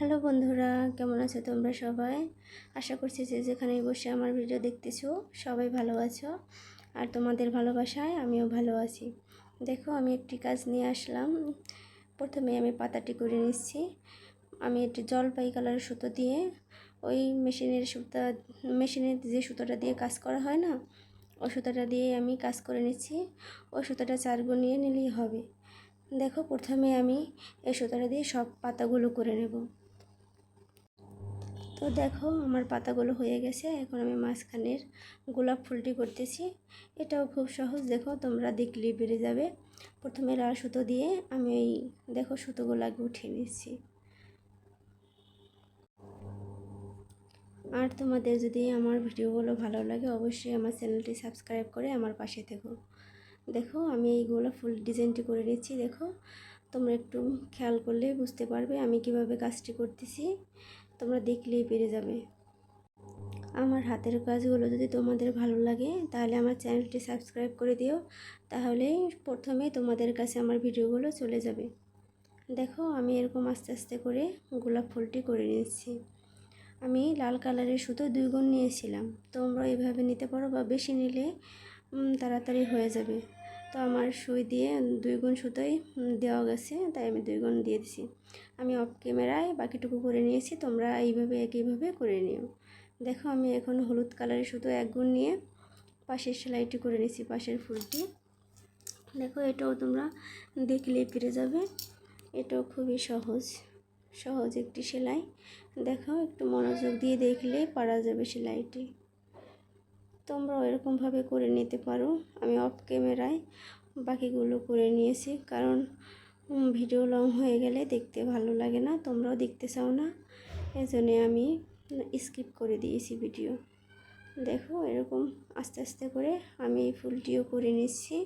Hello বন্ধুরা, কেমন আছো তোমরা সবাই? আশা করছি যে যেখানেই বসে আমার ভিডিও দেখতেছো সবাই ভালো আছো। আর তোমাদের ভালোবাসায় আমিও ভালো আছি। দেখো, আমি একটি কাজ নিয়ে আসলাম। প্রথমে আমি পাতাটি করে নিচ্ছি। আমি একটি জলপাই কালারের সুতো দিয়ে, ওই মেশিনের যে সুতোটা দিয়ে কাজ করা হয় না, ওই সুতোটা দিয়ে আমি কাজ করে নিচ্ছি। ওই সুতোটা 4 গুণ নিয়ে নিলেই হবে। দেখো, প্রথমে আমি এই সুতোটা দিয়ে সব পাতাগুলো করে নেব। তো দেখো, আমার পাতাগুলো হয়ে গেছে। এখন আমি মাঝখানের গোলাপ ফুলটি করতেছি। এটাও খুব সহজ, দেখো তোমরা দেখলেই বেড়ে যাবে। প্রথমে লাল সুতো দিয়ে আমি এই দেখো সুতোগুলো আগে উঠিয়ে নিচ্ছি। আর তোমাদের যদি আমার ভিডিওগুলো ভালো লাগে অবশ্যই আমার চ্যানেলটি সাবস্ক্রাইব করে আমার পাশে থেকো। দেখো, আমি এই গোলাপ ফুল ডিজাইনটি করে নিচ্ছি। দেখো, তোমরা একটু খেয়াল করলে বুঝতে পারবে আমি কিভাবে কাজটি করতেছি। তোমরা দেখলেই পেরে যাবে। আমার হাতের কাজগুলো যদি তোমাদের ভালো লাগে তাহলে আমার চ্যানেলটি সাবস্ক্রাইব করে দিও, তাহলেই প্রথমে তোমাদের কাছে আমার ভিডিওগুলো চলে যাবে। দেখো, আমি এরকম আস্তে আস্তে করে গোলাপ ফুলটি করে নিচ্ছি। আমি লাল কালারের সুতো 2 গুণ নিয়েছিলাম। তোমরা এইভাবে নিতে পারো বা বেশি নিলে তাড়াতাড়ি হয়ে যাবে। তো আমার সুই দিয়ে 2 গুণ সুতোই দেওয়া গেছে, তাই আমি 2 গুণ দিয়ে দিছি। আমি অফ ক্যামেরায় বাকিটুকু করে নিয়েছি, তোমরা এইভাবে একইভাবে করে নিও। দেখো, আমি এখন হলুদ কালারের সুতো 1 গুণ নিয়ে পাশের সেলাইটি করে নিয়েছি, পাশের ফুলটি। দেখো, এটাও তোমরা দেখলেই পেরে যাবে। এটাও খুবই সহজ একটি সেলাই। দেখো, একটু মনোযোগ দিয়ে দেখলে পারা যাবে সেলাইটি। তোমরাও এরকমভাবে করে নিতে পারো। আমি অফ ক্যামেরায় বাকিগুলো করে নিয়েছি, কারণ ভিডিও লং হয়ে গেলে দেখতে ভালো লাগে না, তোমরাও দেখতে চাও না, এজন্য আমি স্কিপ করে দিয়েছি ভিডিও। দেখো, এরকম আস্তে আস্তে করে আমি এই ফুলটিও করে নিচ্ছি।